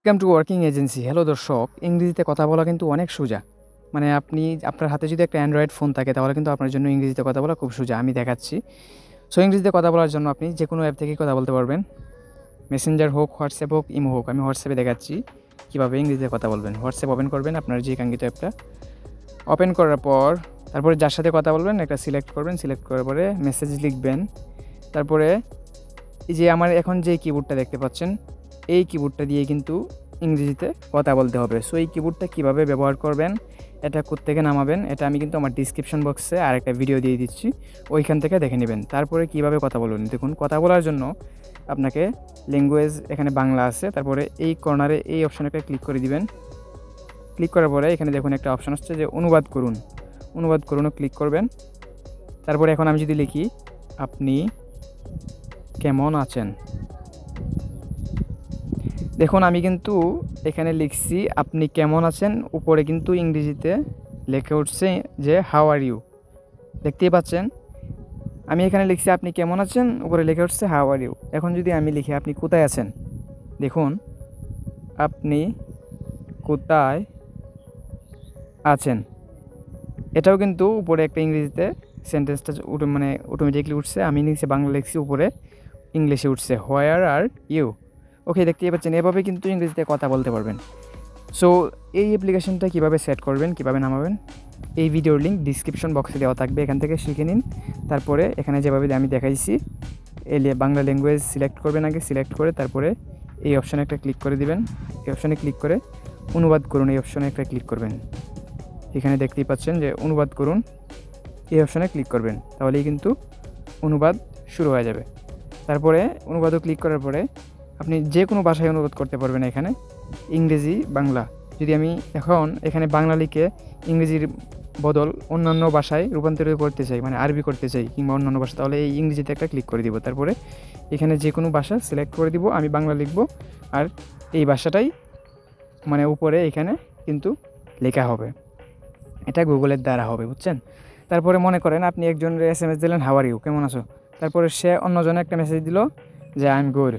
Welcome to working agency. Hello দর্শক, ইংরেজিতে কথা বলা কিন্তু অনেক সোজা। মানে আপনি আপনার হাতে যদি একটা অ্যান্ড্রয়েড ফোন থাকে তাহলে কিন্তু আপনার জন্য ইংরেজিতে কথা বলা খুব সোজা। আমি দেখাচ্ছি। সো ইংরেজিতে কথা বলার জন্য আপনি যে কোনো অ্যাপ থেকেই কথা বলতে পারবেন। মেসেঞ্জার হোক, হোয়াটসঅ্যাপ হোক, ইমো হোক। আমি হোয়াটসঅ্যাপে দেখাচ্ছি কীভাবে ইংরেজিতে কথা বলবেন। হোয়াটসঅ্যাপ ওপেন করবেন, আপনার যে কাঙ্ক্ষিত অ্যাপটা ওপেন করার পর তারপরে যার সাথে কথা বলবেন একটা সিলেক্ট করবেন। সিলেক্ট করার পরে মেসেজ লিখবেন। তারপরে এই যে আমার এখন যে কিবোর্ডটা দেখতে পাচ্ছেন, এই কিবোর্ডটা দিয়ে কিন্তু ইংরেজিতে কথা বলতে হবে। সো এই কিবোর্ডটা কীভাবে ব্যবহার করবেন, এটা কোত্থেকে নামাবেন, এটা আমি কিন্তু আমার ডিসক্রিপশন বক্সে আরেকটা ভিডিও দিয়ে দিচ্ছি, ওইখান থেকে দেখে নেবেন। তারপরে কীভাবে কথা বলবেন দেখুন। কথা বলার জন্য আপনাকে ল্যাঙ্গুয়েজ এখানে বাংলা আছে, তারপরে এই কর্নারে এই অপশানে একটা ক্লিক করে দিবেন। ক্লিক করার পরে এখানে দেখুন একটা অপশান আসছে যে অনুবাদ করুন। অনুবাদ করুনও ক্লিক করবেন। তারপরে এখন আমি যদি লিখি আপনি কেমন আছেন, দেখুন আমি কিন্তু এখানে লিখছি আপনি কেমন আছেন, উপরে কিন্তু ইংরেজিতে লেখা উঠছে যে হাউ আর ইউ। দেখতেই পাচ্ছেন আমি এখানে লিখছি আপনি কেমন আছেন, উপরে লেখা উঠছে হাউ আর ইউ। এখন যদি আমি লিখি আপনি কোথায় আছেন, দেখুন আপনি কোথায় আছেন, এটাও কিন্তু উপরে একটা ইংরেজিতে সেন্টেন্সটা মানে অটোমেটিকলি উঠছে। আমি লিখছি বাংলা, লিখছি উপরে ইংলিশে উঠছে হোয়ার আর ইউ। ওকে, দেখতেই পাচ্ছেন এভাবে কিন্তু ইংরেজিতে কথা বলতে পারবেন। সো এই অ্যাপ্লিকেশনটা কীভাবে সেট করবেন, কীভাবে নামাবেন, এই ভিডিওর লিঙ্ক ডিসক্রিপশন বক্সে দেওয়া থাকবে, এখান থেকে শিখে নিন। তারপরে এখানে যেভাবে আমি দেখাইছি বাংলা ল্যাঙ্গুয়েজ সিলেক্ট করবেন, আগে সিলেক্ট করে তারপরে এই অপশানে একটা ক্লিক করে দিবেন। এই অপশানে ক্লিক করে অনুবাদ করুন, এই অপশানে একটা ক্লিক করবেন। এখানে দেখতেই পাচ্ছেন যে অনুবাদ করুন, এই অপশানে ক্লিক করবেন, তাহলেই কিন্তু অনুবাদ শুরু হয়ে যাবে। তারপরে অনুবাদও ক্লিক করার পরে আপনি যে কোনো ভাষায় অনুবাদ করতে পারবেন। এখানে ইংরেজি বাংলা, যদি আমি এখন এখানে বাংলা লিখে ইংরেজির বদল অন্যান্য ভাষায় রূপান্তরিত করতে চাই, মানে আরবি করতে চাই কিংবা অন্যান্য ভাষা, তাহলে এই ইংরেজিতে একটা ক্লিক করে দিব। তারপরে এখানে যে কোনো ভাষা সিলেক্ট করে দিব, আমি বাংলা লিখব আর এই ভাষাটাই মানে উপরে এখানে কিন্তু লেখা হবে। এটা গুগলের দ্বারা হবে, বুঝছেন। তারপরে মনে করেন আপনি একজনের SMS দিলেন হাউ আর ইউ, কেমন আছো, তারপরে সে অন্যজনে একটা মেসেজ দিল যে আই এম গুড।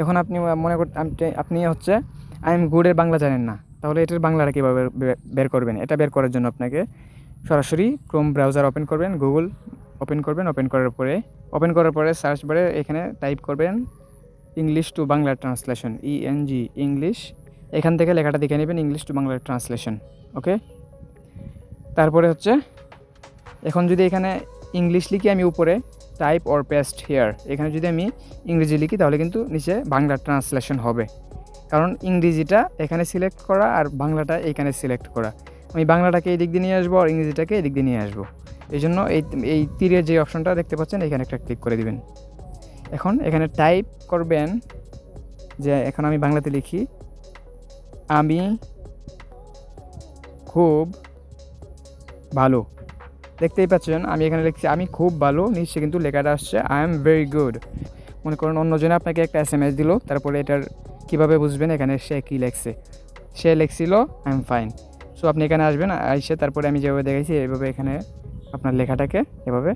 এখন আপনি মনে করতে আপনি হচ্ছে আই এম গুডের বাংলা জানেন না, তাহলে এটার বাংলাটা কীভাবে বের করবেন। এটা বের করার জন্য আপনাকে সরাসরি ক্রোম ব্রাউজার ওপেন করবেন, গুগল ওপেন করবেন। ওপেন করার পরে সার্চ বারে এখানে টাইপ করবেন English to Bangla translation, ENG English. এখান থেকে লেখাটা দেখে নেবেন ইংলিশ টু বাংলা ট্রান্সলেশন। ওকে, তারপরে হচ্ছে এখন যদি এখানে ইংলিশ লিখি আমি উপরে টাইপ অর পেস্ট হিয়ার, এখানে যদি আমি ইংরেজি লিখি তাহলে কিন্তু নিচে বাংলা ট্রান্সলেশন হবে, কারণ ইংরেজিটা এখানে সিলেক্ট করা আর বাংলাটা এখানে সিলেক্ট করা। আমি বাংলাটাকে এই দিক দিয়ে নিয়ে আসবো আর ইংরেজিটাকে এই দিক দিয়ে নিয়ে আসবো। এই জন্য এই তীরের যে অপশনটা দেখতে পাচ্ছেন এখানে একটা ক্লিক করে দিবেন। এখন এখানে টাইপ করবেন যে এখন আমি বাংলাতে লিখি আমি খুব ভালো। দেখতেই পাচ্ছেন আমি এখানে লিখছি আমি খুব ভালো, নিশ্চয়ই কিন্তু লেখাটা আসছে আই এম ভেরি গুড। মনে করুন অন্যজনে আপনাকে একটা SMS দিল, তারপরে এটার কীভাবে বুঝবেন এখানে সে কী লেখছে, সে লেখছিল আই এম ফাইন। সো আপনি এখানে আসবেন, এসে তারপরে আমি যেভাবে দেখাইছি এইভাবে এখানে আপনার লেখাটাকে এভাবে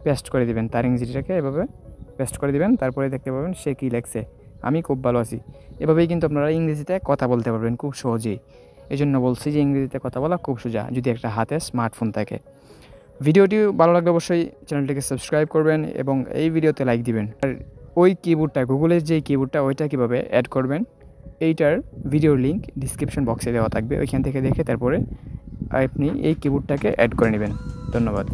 পেস্ট করে দিবেন, তার ইংরেজিটাকে এভাবে পেস্ট করে দিবেন। তারপরে দেখতে পাবেন সে কী লেখছে, আমি খুব ভালো আছি। এভাবেই কিন্তু আপনারা ইংরেজিতে কথা বলতে পারবেন খুব সহজেই। এই জন্য বলছি যে ইংরেজিতে কথা বলা খুব সোজা যদি একটা হাতে স্মার্টফোন থাকে। ভিডিওটি ভালো লাগলে অবশ্যই চ্যানেলটিকে সাবস্ক্রাইব করবেন এবং এই ভিডিওতে লাইক দিবেন। আর ওই কিবোর্ডটা, গুগলের যে কিবোর্ডটা, ওইটা কীভাবে অ্যাড করবেন এইটার ভিডিওর লিঙ্ক ডিসক্রিপশন বক্সে দেওয়া থাকবে, ওইখান থেকে দেখে তারপরে আপনি এই কিবোর্ডটাকে অ্যাড করে নেবেন। ধন্যবাদ।